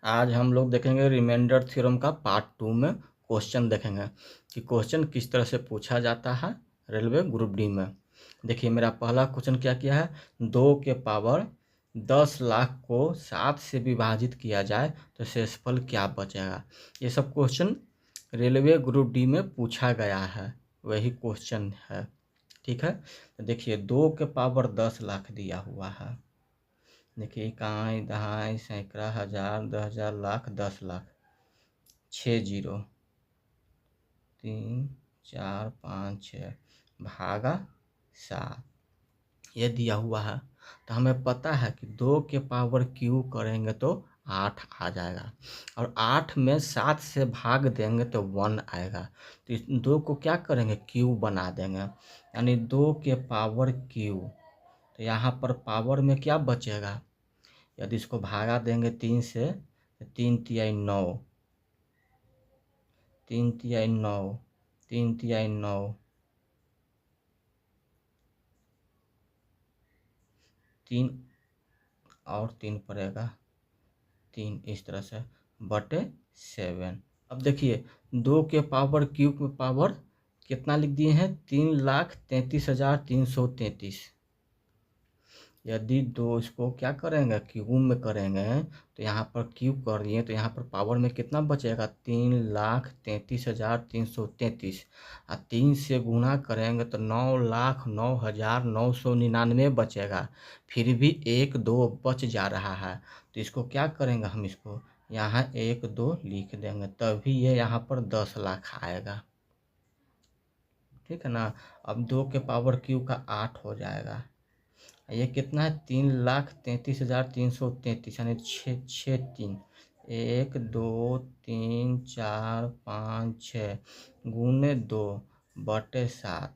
आज हम लोग देखेंगे रिमाइंडर थ्योरम का पार्ट 2 में क्वेश्चन देखेंगे कि क्वेश्चन किस तरह से पूछा जाता है रेलवे ग्रुप डी में। देखिए मेरा पहला क्वेश्चन क्या किया है, 2 के पावर 10 लाख को 7 से विभाजित किया जाए तो शेषफल क्या बचेगा। ये सब क्वेश्चन रेलवे ग्रुप डी में पूछा गया है, वही क्वेश्चन है। ठीक है, तो देखिए 2 के पावर 10 लाख दिया हुआ है। देखिए इकाई, दहाई, सैकड़ा, हजार, 10,000, लाख, 10 लाख, 6 जीरो, 3, 4, 5, 6 भागा 7 ये दिया हुआ है। तो हमें पता है कि 2 के पावर क्यू करेंगे तो 8 आ जाएगा और 8 में 7 से भाग देंगे तो 1 आएगा। तो इस 2 को क्या करेंगे, क्यू बना देंगे, यानी 2 के पावर क्यू। तो यहाँ पर पावर में क्या बचेगा, यदि इसको भागा देंगे 3 से तो 3 तिहाई 9, 3 तिहाई 9, 3 तिहाई 9, 3 और 3 पड़ेगा 3, इस तरह से बटे 7। अब देखिए 2 के पावर क्यूब में पावर कितना लिख दिए हैं, 3,33,333। यदि 2 इसको क्या करेंगे, क्यूब में करेंगे तो यहाँ पर क्यूब कर दिए तो यहाँ पर पावर में कितना बचेगा, 3,33,333 और 3 से गुणा करेंगे तो 9,09,999 बचेगा। फिर भी 1 2 बच जा रहा है, तो इसको क्या करेंगे, हम इसको यहाँ 1 2 लिख देंगे, तभी ये यहाँ पर 10 लाख आएगा। ठीक है ना। अब 2 के पावर क्यूब का 8 हो जाएगा, ये कितना है, 3,33,333, यानी 6 3, 1 2 3 4 5 6 गुने 2 बटे 7।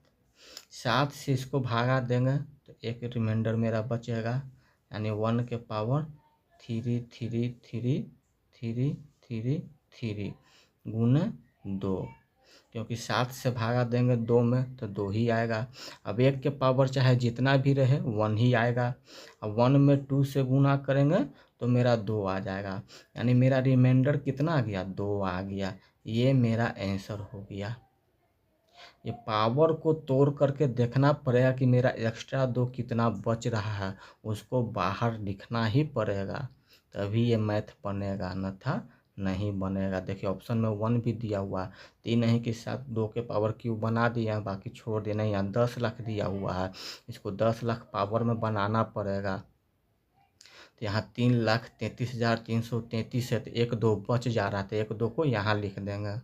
7 से इसको भागा देंगे तो एक रिमाइंडर मेरा बचेगा, यानी 1 के पावर 3 3 3 3 3 3 गुने 2, क्योंकि 7 से भागा देंगे 2 में तो 2 ही आएगा। अब 1 के पावर चाहे जितना भी रहे 1 ही आएगा। अब 1 में 2 से गुना करेंगे तो मेरा 2 आ जाएगा, यानी मेरा रिमाइंडर कितना आ गया, 2 आ गया। ये मेरा आंसर हो गया। ये पावर को तोड़ करके देखना पड़ेगा कि मेरा एक्स्ट्रा 2 कितना बच रहा है, उसको बाहर लिखना ही पड़ेगा, तभी ये मैथ बनेगा, अन्यथा नहीं बनेगा। देखिए ऑप्शन में 1 भी दिया हुआ है, 3 नहीं के साथ 2 के पावर क्यूब बना दिया, बाकी छोड़ देना। यहाँ 10 लाख दिया हुआ है, इसको 10 लाख पावर में बनाना पड़ेगा। तो यहाँ 3,33,333 है, तो 1 2 बच जा रहा था, 1 2 को यहाँ लिख देंगे,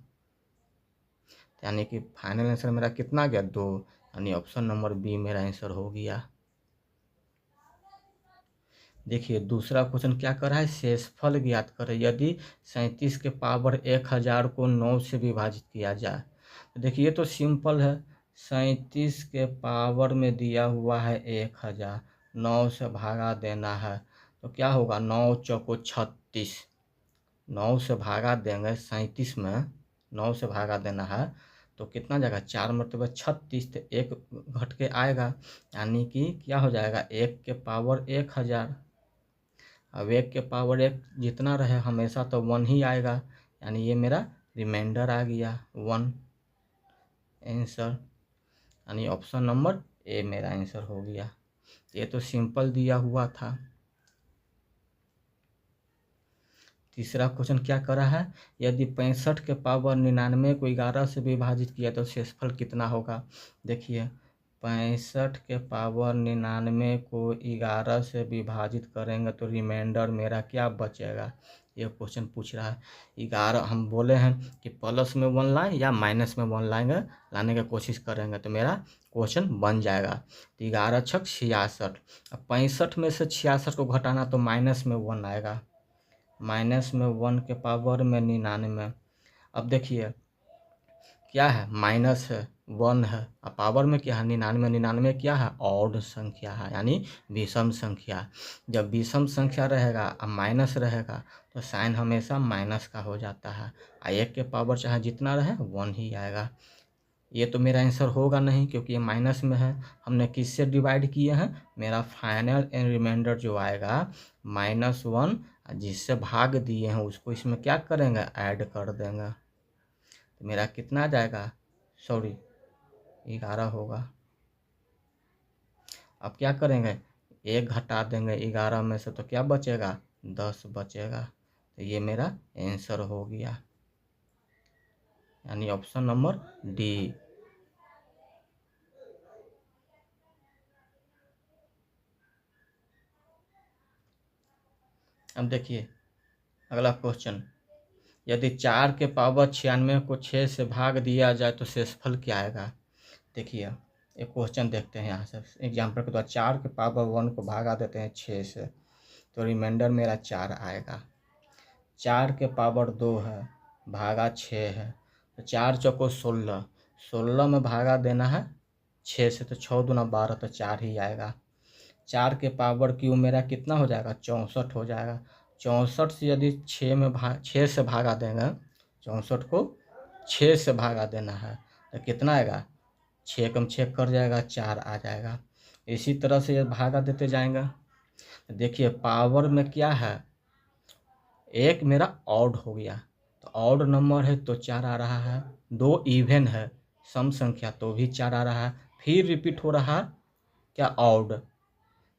यानी कि फाइनल आंसर मेरा कितना गया, 2, यानी ऑप्शन नंबर बी मेरा आंसर हो गया। देखिए दूसरा क्वेश्चन क्या कर रहा है, शेषफल ज्ञात करें यदि 37 के पावर 1000 को 9 से विभाजित किया जाए। तो देखिए ये तो सिंपल है, 37 के पावर में दिया हुआ है 1000, 9 से भागा देना है तो क्या होगा, 9 चौको 36, 9 से भागा देंगे 37 में, 9 से भागा देना है तो कितना जाएगा, 4 मरतबा 36, तो 1 घट के आएगा, यानी कि क्या हो जाएगा, 1 के पावर 1000। अब 1 के पावर 1 जितना रहे हमेशा तो 1 ही आएगा, यानी ये मेरा रिमाइंडर आ गया 1 आंसर, यानी ऑप्शन नंबर ए मेरा आंसर हो गया। ये तो सिंपल दिया हुआ था। तीसरा क्वेश्चन क्या कर रहा है, यदि 65 के पावर 99 को 11 से विभाजित किया तो शेषफल कितना होगा। देखिए 65 के पावर 99 को 11 से विभाजित करेंगे तो रिमाइंडर मेरा क्या बचेगा, ये क्वेश्चन पूछ रहा है। 11 हम बोले हैं कि प्लस में 1 लाएँ या माइनस में 1 लाएंगे, लाने की कोशिश करेंगे तो मेरा क्वेश्चन बन जाएगा। तो 11 छक 66, अब 65 में से 66 को घटाना तो माइनस में 1 आएगा, माइनस में 1 के पावर में 99। अब देखिए क्या है, माइनस है 1 है, अब पावर में क्या है 99, 99 क्या है, ऑड संख्या है, यानी विषम संख्या। जब विषम संख्या रहेगा अब माइनस रहेगा तो साइन हमेशा माइनस का हो जाता है, 1 के पावर चाहे जितना रहे 1 ही आएगा। ये तो मेरा आंसर होगा नहीं क्योंकि ये माइनस में है। हमने किससे डिवाइड किए हैं, मेरा फाइनल एंड रिमाइंडर जो आएगा -1 जिससे भाग दिए हैं उसको इसमें क्या करेंगे, ऐड कर देंगे। तो मेरा कितना आ जाएगा, सॉरी 11 होगा। अब क्या करेंगे, 1 घटा देंगे 11 में से, तो क्या बचेगा, 10 बचेगा। तो ये मेरा आंसर हो गया, यानी ऑप्शन नंबर डी। अब देखिए अगला क्वेश्चन, यदि 4 के पावर 96 को 6 से भाग दिया जाए तो शेषफल क्या आएगा। देखिए एक क्वेश्चन देखते हैं यहाँ से एग्जाम्पल के द्वारा। 4 के पावर 1 को भागा देते हैं 6 से, तो रिमाइंडर मेरा 4 आएगा। 4 के पावर 2 है, भागा 6 है, तो 4 चौको 16, 16 में भागा देना है 6 से, तो 6 दूना 12, तो 4 ही आएगा। 4 के पावर क्यू मेरा कितना हो जाएगा, 64 हो जाएगा। 64 से यदि 6 से भागा देंगे, 64 को 6 से भागा देना है, तो कितना आएगा, 6 कम 6 कर जाएगा, 4 आ जाएगा। इसी तरह से ये भागा देते जाएंगे। देखिए पावर में क्या है, एक मेरा ऑड हो गया, तो ऑड नंबर है तो 4 आ रहा है। 2 इवन है, सम संख्या, तो भी 4 आ रहा है। फिर रिपीट हो रहा है क्या, ऑड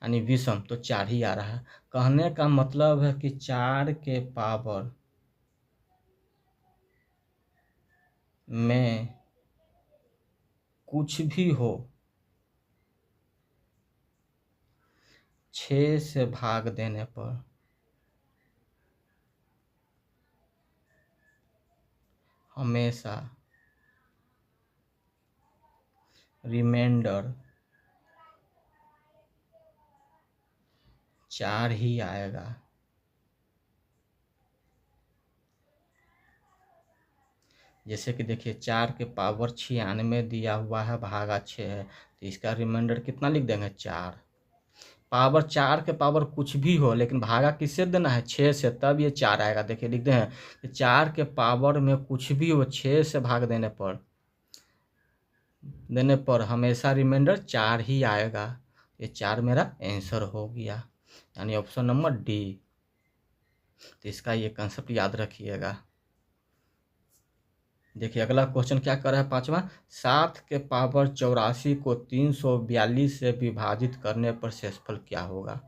यानी विषम, तो 4 ही आ रहा है। कहने का मतलब है कि 4 के पावर में कुछ भी हो 6 से भाग देने पर हमेशा रिमाइंडर 4 ही आएगा। जैसे कि देखिए 4 के पावर 96 दिया हुआ है, भागा 6 है, तो इसका रिमाइंडर कितना लिख देंगे, 4। पावर 4 के पावर कुछ भी हो, लेकिन भागा किससे देना है, 6 से, तब ये 4 आएगा। देखिए लिखते हैं कि 4 के पावर में कुछ भी हो 6 से भाग देने पर हमेशा रिमाइंडर 4 ही आएगा। ये 4 मेरा आंसर हो गया, यानी ऑप्शन नंबर डी। तो इसका ये कंसेप्ट याद रखिएगा। देखिए अगला क्वेश्चन क्या कर रहा है, 5वां, 7 के पावर 84 को 342 से विभाजित करने पर शेषफल क्या होगा।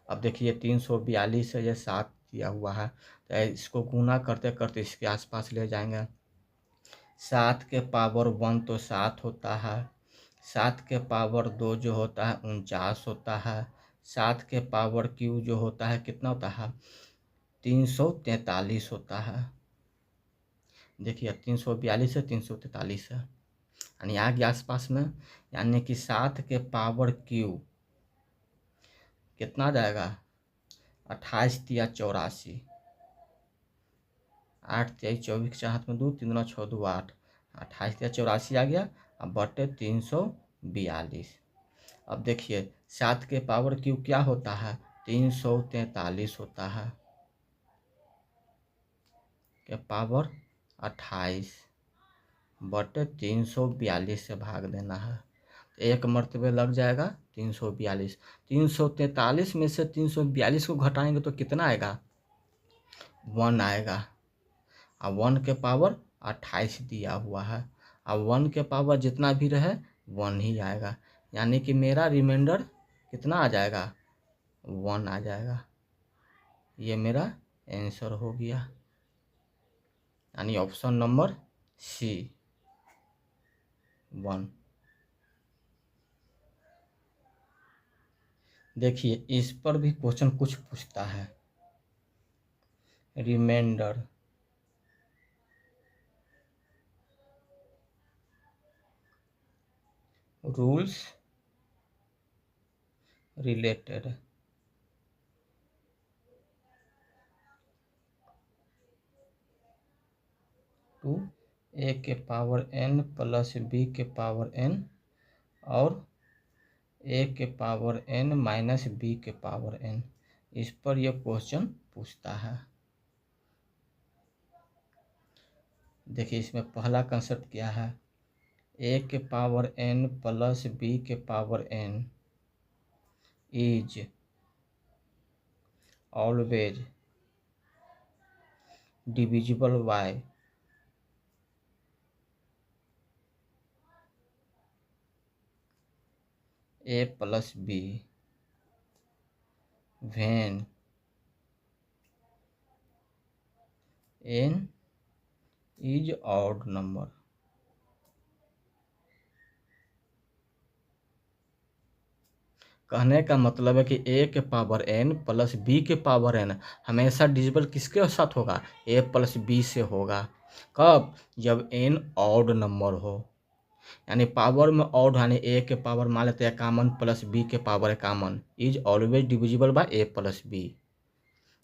अब देखिए 342 है, ये 7 दिया हुआ है, तो इसको गुना करते करते इसके आसपास ले जाएंगे। 7 के पावर 1 तो 7 होता है, 7 के पावर 2 जो होता है 49 होता है, 7 के पावर क्यू जो होता है कितना होता है, 343 होता है। देखिए 342 है, 343 है, यानी आ गया आसपास में। यानी कि 7 के पावर क्यू कितना जाएगा, 28 तिया 84, 8 तिया 24 के हाथ में 2, 3 दूना 6 2 8, 28 तिया 84 आ गया, अब बटे 342। अब देखिए 7 के पावर क्यू क्या होता है, 343 होता है, के पावर 28 बटे 342 से भाग देना है, तो एक मरतबे लग जाएगा 342। 343 में से 342 को घटाएंगे तो कितना आएगा, 1 आएगा। अब 1 के पावर 28 दिया हुआ है, अब 1 के पावर जितना भी रहे 1 ही आएगा, यानी कि मेरा रिमाइंडर कितना आ जाएगा, 1 आ जाएगा। ये मेरा आंसर हो गया, यानी ऑप्शन नंबर सी 1। देखिए इस पर भी क्वेश्चन कुछ पूछता है, रिमाइंडर रूल्स रिलेटेड टू ए के पावर n प्लस बी के पावर n और ए के पावर n माइनस बी के पावर n। इस पर यह क्वेश्चन पूछता है। देखिए इसमें पहला कंसेप्ट क्या है, ए के पावर n प्लस बी के power n is always divisible by a plus b when n is odd number. कहने का मतलब है कि a के पावर n प्लस b के पावर n हमेशा डिविजिबल किसके साथ होगा? a प्लस b से होगा। कब? जब n ऑड नंबर हो, यानी पावर में ऑड, यानी a के पावर मान लेते हैं कॉमन प्लस b के power common, is always divisible by a plus b।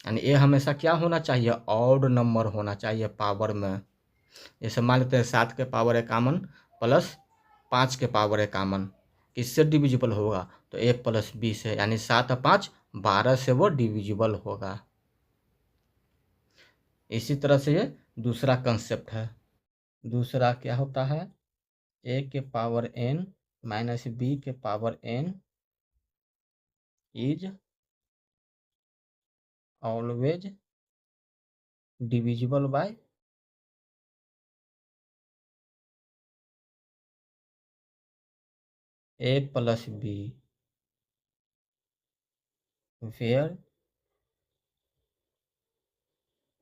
यानी a हमेशा क्या होना चाहिए? ऑड नंबर होना चाहिए पावर में। जैसे मान लेते हैं 7 के पावर है कॉमन प्लस 5 के पावर है कॉमन, किससे डिविजिबल होगा? तो a प्लस बी से, यानी 7 और 5 12 से वो डिविजिबल होगा। इसी तरह से ये दूसरा कंसेप्ट है। दूसरा क्या होता है? a के पावर n माइनस b के power n is always divisible by a plus b where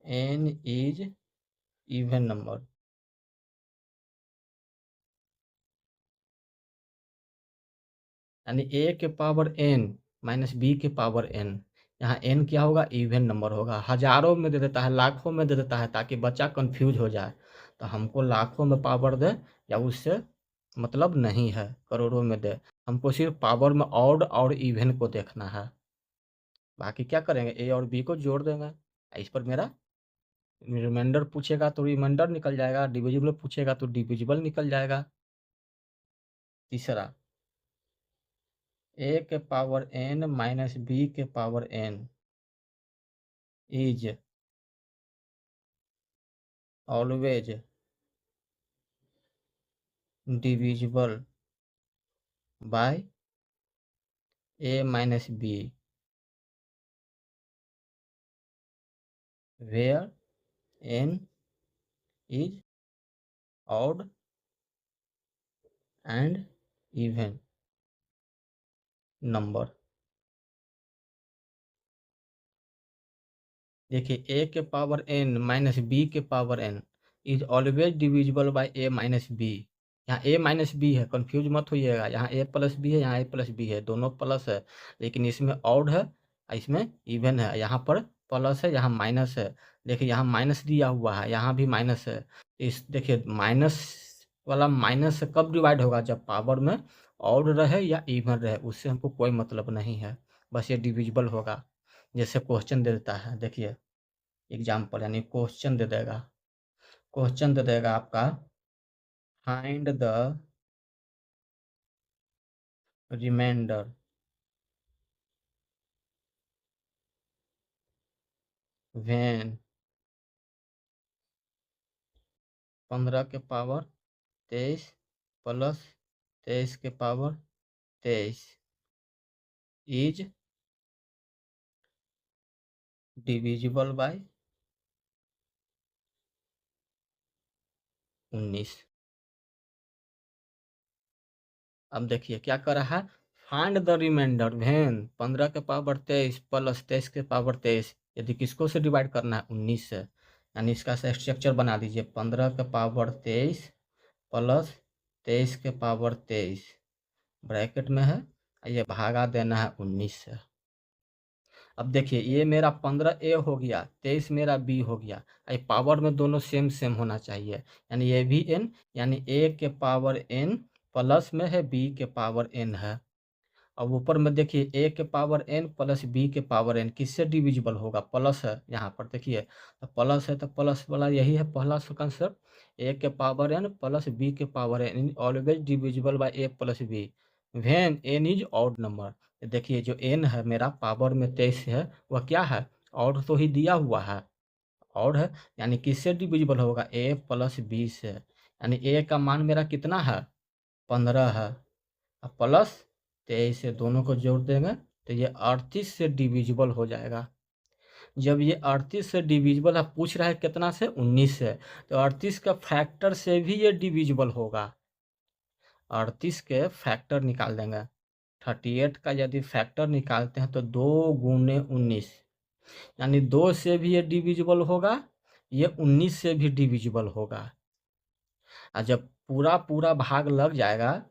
n is even number. यानी a के पावर n माइनस b के पावर n, यहाँ n क्या होगा? इवन नंबर होगा। हजारों में दे देता है, लाखों में दे देता है, ताकि बच्चा कंफ्यूज हो जाए। तो हमको लाखों में पावर दे या उससे मतलब नहीं है, करोड़ों में दे, हमको सिर्फ पावर में ऑड और इवन को देखना है। बाकी क्या करेंगे? a और b को जोड़ देंगे। इस पर मेरा रिमाइंडर पूछेगा तो रिमाइंडर निकल जाएगा, डिविजिबल पूछेगा तो डिविजिबल निकल जाएगा। तीसरा, a के पावर n माइनस b के power n is always divisible by a minus b where n is odd and even number. देखिए a के पावर n माइनस b के power n is always divisible by a minus b. यहाँ a minus b है, confuse मत होइएगा। यहाँ a plus B है, यहाँ a प्लस बी है, दोनों प्लस है, लेकिन इसमें ऑड है, इसमें इवन है। यहाँ पर प्लस है, यहाँ माइनस है। देखिए यहाँ माइनस दिया हुआ है, यहाँ भी माइनस है। इस देखिए माइनस वाला माइनस से कब डिवाइड होगा? जब पावर में ऑड रहे या इवन रहे, उससे हमको कोई मतलब नहीं है, बस ये डिविजिबल होगा। जैसे क्वेश्चन दे देता है, देखिए एग्जाम्पल, यानी क्वेश्चन दे देगा, क्वेश्चन दे देगा आपका, फाइंड द रिमाइंडर व्हेन 15 के पावर 23 प्लस 23 के पावर 23 इज डिविजिबल बाय 19। अब देखिए क्या कर रहा है? फाइंड द रिमाइंडर व्हेन 15 के पावर 23 प्लस 23 के पावर 23, यदि किसको से डिवाइड करना है? 19 से। यानी इसका स्ट्रक्चर बना दीजिए, 15 के पावर 23 प्लस 23 के पावर 23 ब्रैकेट में है, ये भागा देना है 19 से। अब देखिए ये मेरा 15 ए हो गया, 23 मेरा बी हो गया। ये पावर में दोनों सेम सेम होना चाहिए, यानी ये भी एन, यानी ए के पावर एन प्लस में है बी के पावर एन है। अब ऊपर में देखिए ए के पावर एन प्लस बी के पावर एन किससे डिविजिबल होगा? प्लस है यहाँ पर, देखिए तो प्लस है, तो प्लस वाला यही है पहला कंसेप्ट, ए के पावर एन प्लस बी के power n always divisible by a plus b when n is odd number. देखिए जो एन है मेरा पावर में 23 है, वह क्या है? ऑड तो ही दिया हुआ है, ऑड है, यानी किससे डिविजिबल होगा? ए प्लस बी से। यानी ए का मान मेरा कितना है? 15 है, प्लस 23 से दोनों को जोड़ देंगे तो ये 38 से डिविजिबल हो जाएगा। जब ये 38 से डिविजिबल है, पूछ रहा है कितना से, 19 से, तो 38 का फैक्टर से भी ये डिविजिबल होगा। 38 के फैक्टर निकाल देंगे। 38 का यदि फैक्टर निकालते हैं तो 2 × 19, यानी 2 से भी ये डिविजिबल होगा, ये 19 से भी डिविजिबल होगा। और जब पूरा पूरा भाग लग जाएगा,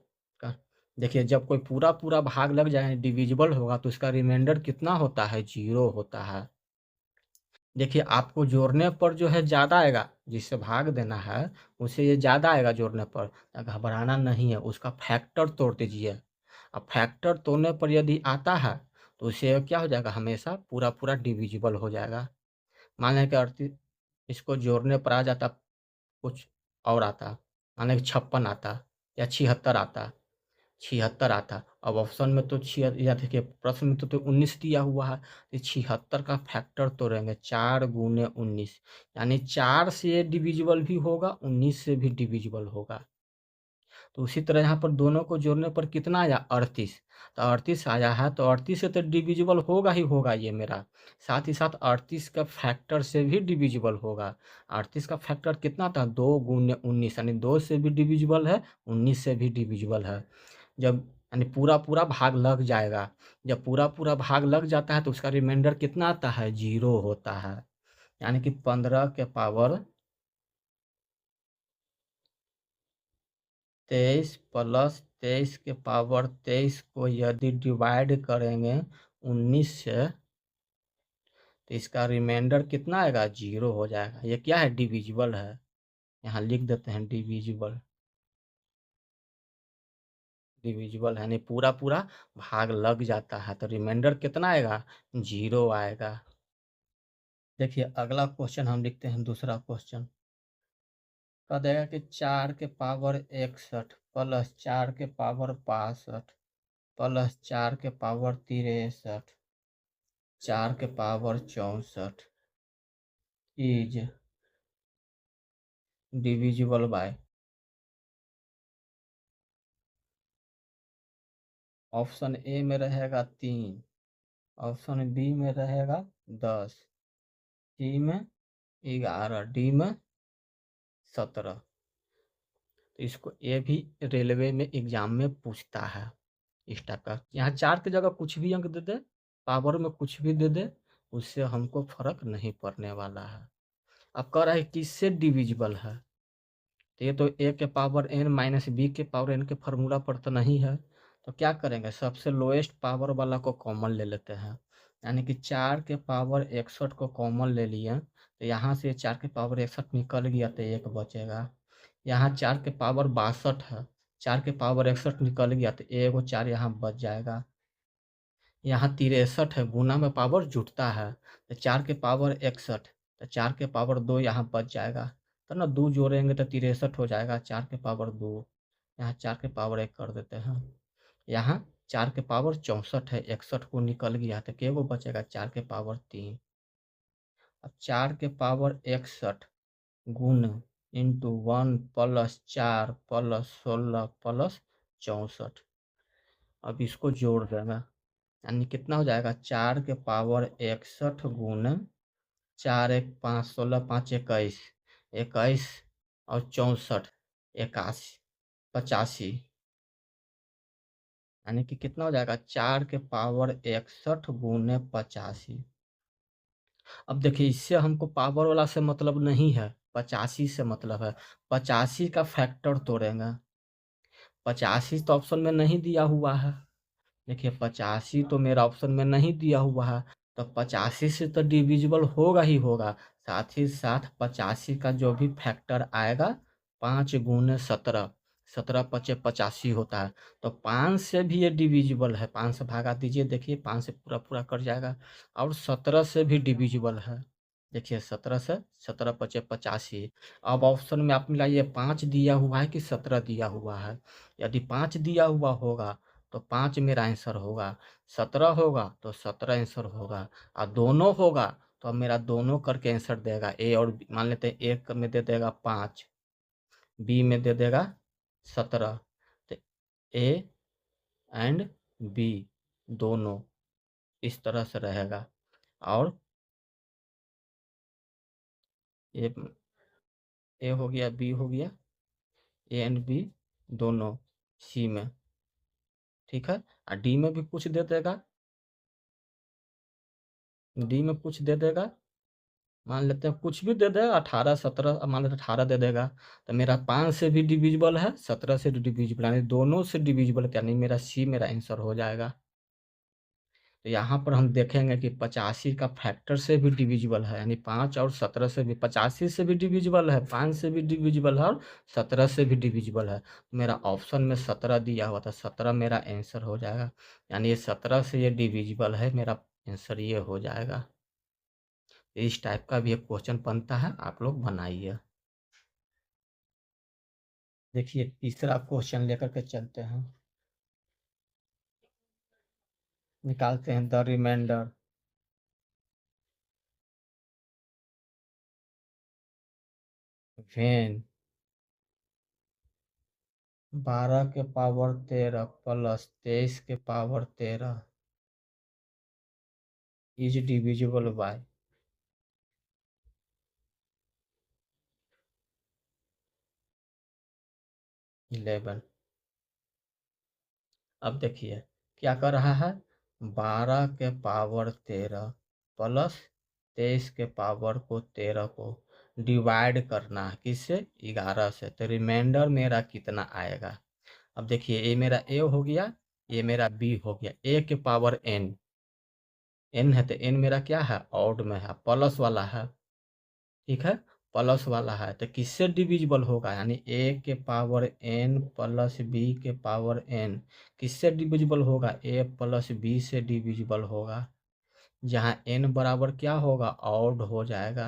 देखिए जब कोई पूरा पूरा भाग लग जाएगा, डिविजिबल होगा, तो इसका रिमाइंडर कितना होता है, 0 होता है। देखिए आपको जोड़ने पर जो है ज़्यादा आएगा, जिससे भाग देना है उसे ये ज़्यादा आएगा जोड़ने पर, घबराना नहीं है, उसका फैक्टर तोड़ दीजिए। अब फैक्टर तोड़ने पर यदि आता है तो उसे क्या हो जाएगा, हमेशा पूरा पूरा डिविजिबल हो जाएगा। मान लें कि 38, इसको जोड़ने पर आ जाता कुछ और आता, मान लें कि 56 आता या 76 आता, 76 आता। अब ऑप्शन में तो या देखिए प्रश्न में तो 19 दिया हुआ है, तो 76 का फैक्टर तोड़ेंगे, 4 × 19, यानी 4 से डिविजिबल भी होगा, 19 से भी डिविजिबल होगा। तो उसी तरह यहाँ पर दोनों को जोड़ने पर कितना आया, 38, तो 38 आया है, तो 38 से तो डिविजिबल होगा ही होगा ये मेरा, साथ ही साथ 38 का फैक्टर से भी डिविजिबल होगा। 38 का फैक्टर कितना था, 2 × 19, यानी 2 से भी डिविजिबल है, 19 से भी डिविजिबल है। जब यानी पूरा पूरा भाग लग जाएगा, जब पूरा पूरा भाग लग जाता है तो उसका रिमाइंडर कितना आता है, 0 होता है। यानी कि 15 के पावर 23 प्लस 23 के पावर 23 को यदि डिवाइड करेंगे 19 से, तो इसका रिमाइंडर कितना आएगा, 0 हो जाएगा। ये क्या है, डिविजिबल है, यहाँ लिख देते हैं डिविजिबल। डिविजिबल है यानी पूरा पूरा भाग लग जाता है, तो रिमाइंडर कितना आएगा, 0 आएगा। देखिए अगला क्वेश्चन हम लिखते हैं, दूसरा क्वेश्चन कह देगा कि 4 के पावर 61 प्लस 4 के पावर 62 प्लस 4 के पावर 63 4 के power 64 is divisible by. Option A में रहेगा 3, ऑप्शन बी में रहेगा 10, सी में 11, डी में 17। तो इसको ये भी रेलवे में एग्जाम में पूछता है इस टाइप का। यहाँ 4 की जगह कुछ भी अंक दे दे, पावर में कुछ भी दे दे, उससे हमको फर्क नहीं पड़ने वाला है। अब कह रहा है किससे डिविजिबल है, तो ये तो ए के पावर एन माइनस बी के पावर एन के फार्मूला पर तो नहीं है। तो क्या करेंगे, सबसे लोएस्ट पावर वाला को कॉमन ले लेते हैं, यानी कि 4 के पावर 61 को कॉमन ले लिए, तो यहाँ से 4 के पावर 61 निकल गया तो एक बचेगा। यहाँ 4 के पावर 62 है, 4 के पावर 61 निकल गया तो एगो 4 यहाँ बच जाएगा। यहाँ 63 है, गुना में पावर जुटता है, तो 4 के पावर 61, तो 4 के पावर 2 यहाँ बच जाएगा, तो ना 2 जोड़ेंगे तो 63 हो जाएगा, 4 के पावर 2, यहाँ 4 के पावर 1 कर देते हैं। यहाँ 4 के पावर 64 है, 61 को निकल गया तो क्या वो बचेगा, 4 के पावर 3। अब 4 के पावर 61 गुण इंटू 1 प्लस 4 प्लस 16 प्लस 64, अब इसको जोड़ देना, यानी कितना हो जाएगा, 4 के पावर 61 गुण 4 1 5 16 5 21, 21 और 64 81 85, यानी कि कितना हो जाएगा, 4 के पावर 61 गुने 85। अब देखिए इससे हमको पावर वाला से मतलब नहीं है, 85 से मतलब है। 85 का फैक्टर तोड़ेंगे, 85 तो ऑप्शन में नहीं दिया हुआ है। देखिए 85 तो मेरा ऑप्शन में नहीं दिया हुआ है, तो 85 से तो डिविजिबल होगा ही होगा। साथ ही साथ 85 का जो भी फैक्टर आएगा, 5 × 17, 17×5 = 85 होता है, तो 5 से भी ये डिविजिबल है। 5 से भागा दीजिए, देखिए 5 से पूरा पूरा कट जाएगा। और 17 से भी डिविजिबल है, देखिए 17 से, 17×5 = 85। अब ऑप्शन में आप मिलाइए, 5 दिया हुआ है कि 17 दिया हुआ है। यदि 5 दिया हुआ होगा तो 5 मेरा आंसर होगा, 17 होगा तो 17 आंसर होगा, और दोनों होगा तो अब मेरा दोनों करके आंसर देगा। ए और बी, मान लेते हैं एक में दे देगा 5, बी में दे देगा 17, तो ए एंड बी दोनों इस तरह से रहेगा। और ए ए हो गया, बी हो गया, ए एंड बी दोनों सी में, ठीक है। और डी में भी कुछ दे देगा, डी में कुछ दे देगा, मान लेते हैं कुछ भी दे देगा, 18 17 मान लेते 18 दे देगा। तो मेरा 5 से भी डिविजिबल है, 17 से भी डिविजिबल, यानी दोनों से डिविजिबल है, यानी मेरा सी मेरा आंसर हो जाएगा। तो यहाँ पर हम देखेंगे कि 85 का फैक्टर से भी डिविजिबल है, यानी 5 और 17 से भी, 85 से भी डिविजिबल है, 5 से भी डिविजिबल है और 17 से भी डिविजिबल है। मेरा ऑप्शन में 17 दिया हुआ था, 17 मेरा आंसर हो जाएगा, यानी ये 17 से ये डिविजिबल है, मेरा आंसर ये हो जाएगा। इस टाइप का भी एक क्वेश्चन बनता है, आप लोग बनाइए। देखिए तीसरा क्वेश्चन लेकर के चलते हैं, निकालते हैं द रिमाइंडर। वेन 12 के पावर 13 प्लस 23 के पावर 13 इज डिविजिबल बाय 11। अब देखिए क्या कर रहा है, 12 के पावर 13 प्लस 23 के पावर को 13 को डिवाइड करना है किससे, 11 से। तो रिमाइंडर मेरा कितना आएगा। अब देखिए ये मेरा ए हो गया, ये मेरा बी हो गया, ए के पावर एन, एन है तो एन मेरा क्या है, ऑड में है, प्लस वाला है, ठीक है, प्लस वाला है। तो किससे डिविजिबल होगा, यानी ए के पावर एन प्लस बी के पावर एन किससे डिविजिबल होगा, ए प्लस बी से डिविजिबल होगा। जहाँ एन बराबर क्या होगा, ऑड हो जाएगा,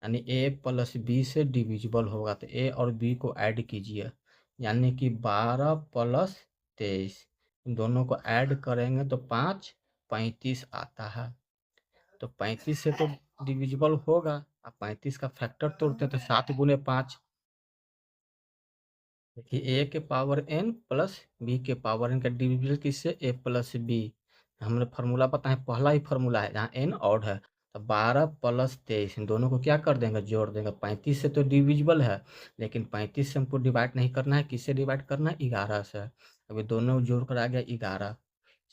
यानी ए प्लस बी से डिविजिबल होगा। तो ए और बी को ऐड कीजिए, यानी कि 12 प्लस 23, इन दोनों को ऐड करेंगे तो 5 35 आता है। तो 35 से तो डिविजिबल होगा। अब 35 का फैक्टर तोड़ते हैं तो 7 × 5, देखिए ए के पावर एन प्लस बी के पावर एन का डिविजन किससे, ए प्लस बी। हमने फार्मूला पता है, पहला ही फार्मूला है जहाँ एन ऑड है। तो 12 प्लस 23 इन दोनों को क्या कर देंगे, जोड़ देंगे। 35 से तो डिविजिबल है, लेकिन 35 से हमको डिवाइड नहीं करना है, किससे डिवाइड करना है, 11 से। अभी दोनों जोड़ कर आ गया 11,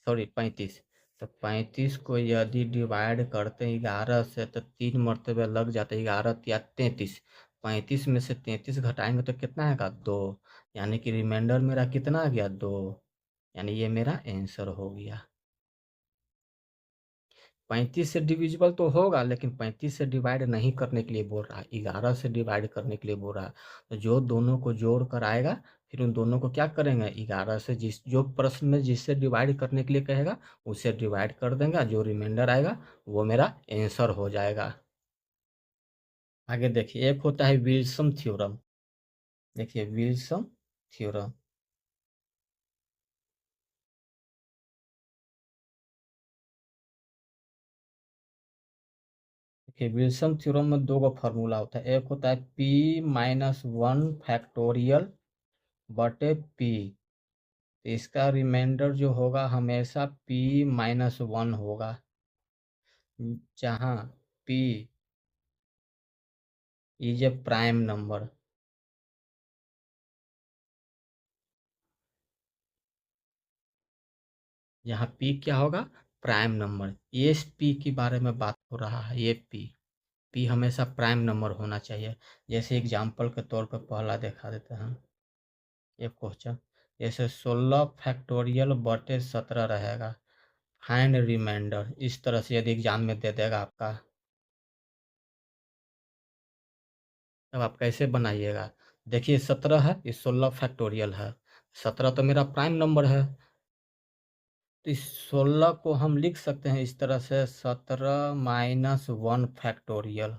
सॉरी 35। तो 35 को यदि डिवाइड करते हैं 11 से तो 3 मरतबे लग जाते हैं, 11 या 33, 35 में से 33 घटाएंगे तो कितना आएगा, 2, यानी कि रिमाइंडर मेरा कितना आ गया, 2, यानी ये मेरा आंसर हो गया। 35 से डिविजिबल तो होगा, लेकिन 35 से डिवाइड नहीं करने के लिए बोल रहा है, 11 से डिवाइड करने के लिए बोल रहा है। तो जो दोनों को जोड़ कर आएगा, फिर उन दोनों को क्या करेंगे, 11 से जिस जो प्रश्न में जिससे डिवाइड करने के लिए कहेगा उसे डिवाइड कर देंगे, जो रिमाइंडर आएगा वो मेरा आंसर हो जाएगा। आगे देखिए एक होता है विल्सन थ्योरम। देखिए विल्सन थ्योरम, देखिए विल्सन थ्योरम में दो गो फार्मूला होता है, एक होता है P-1 फैक्टोरियल बटे P। तो इसका रिमाइंडर जो होगा हमेशा P-1 होगा, जहाँ P is a prime number. यहाँ P क्या होगा, प्राइम नंबर। ये P के बारे में बात हो रहा है, ये P हमेशा प्राइम नंबर होना चाहिए। जैसे एग्जाम्पल के तौर पर पहला देखा देते हैं एक क्वेश्चन, जैसे 16 फैक्टोरियल बटे 17 रहेगा, फाइंड रिमाइंडर। इस तरह से यदि एग्जाम में दे देगा आपका, अब आप कैसे बनाइएगा। देखिए 17 है, ये 16 फैक्टोरियल है, 17 तो मेरा प्राइम नंबर है। तो इस 16 को हम लिख सकते हैं इस तरह से, 17-1 फैक्टोरियल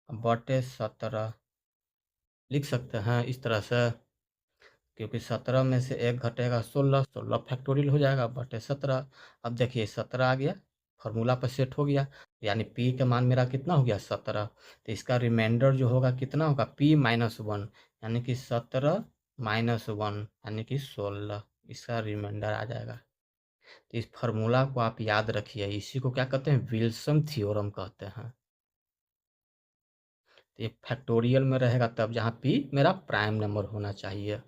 बटे 17 लिख सकते हैं इस तरह से, क्योंकि 17 में से एक घटेगा 16, 16 फैक्टोरियल हो जाएगा बटे 17। अब देखिए 17 आ गया, फार्मूला पर सेट हो गया, यानी पी का मान मेरा कितना हो गया, 17। तो इसका रिमाइंडर जो होगा कितना होगा, P-1, यानी कि 17-1 यानी कि 16, इसका रिमाइंडर आ जाएगा। तो इस फार्मूला को आप याद रखिए, इसी को क्या कहते हैं, विल्सन थ्योरम कहते हैं। ये फैक्टोरियल में रहेगा तब, जहाँ p मेरा प्राइम नंबर होना चाहिए।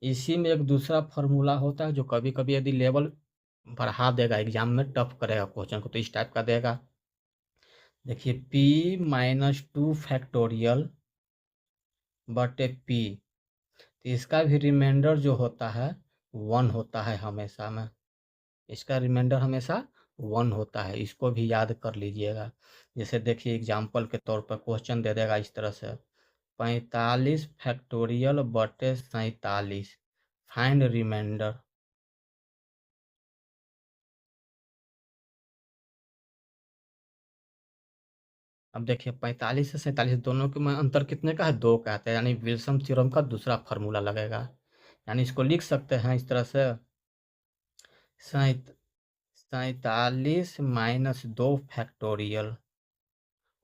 इसी में एक दूसरा फॉर्मूला होता है जो कभी कभी यदि लेवल बढ़ा देगा, एग्जाम में टफ करेगा क्वेश्चन को, तो इस टाइप का देगा। देखिए p-2 फैक्टोरियल बटे p, तो इसका भी रिमाइंडर जो होता है 1 होता है हमेशा में, इसका रिमाइंडर हमेशा 1 होता है, इसको भी याद कर लीजिएगा। जैसे देखिए एग्जाम्पल के तौर पर क्वेश्चन दे देगा इस तरह से, 45 फैक्टोरियल बटे 47, फाइंड रिमाइंडर। अब देखिए 45 से 47 दोनों के में अंतर कितने का है, 2 का है, यानी विल्सन थ्योरम का दूसरा फार्मूला लगेगा। यानी इसको लिख सकते हैं इस तरह से, 47 माइनस 2 फैक्टोरियल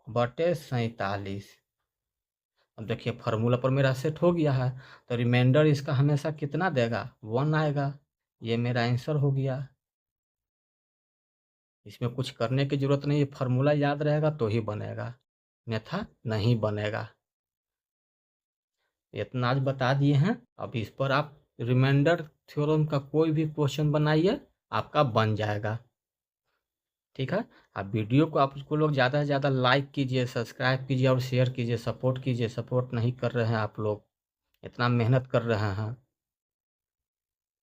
बटे 47। अब देखिए फार्मूला पर मेरा सेट हो गया है, तो रिमाइंडर इसका हमेशा कितना देगा, 1 आएगा। ये मेरा आंसर हो गया। इसमें कुछ करने की जरूरत नहीं है, फार्मूला याद रहेगा तो ही बनेगा, अन्यथा नहीं बनेगा। इतना आज बता दिए हैं, अब इस पर आप रिमाइंडर थ्योरम का कोई भी क्वेश्चन बनाइए, आपका बन जाएगा। ठीक है। आप वीडियो को आपको लोग ज़्यादा से ज़्यादा लाइक कीजिए, सब्सक्राइब कीजिए और शेयर कीजिए, सपोर्ट कीजिए। सपोर्ट नहीं कर रहे हैं आप लोग, इतना मेहनत कर रहे हैं।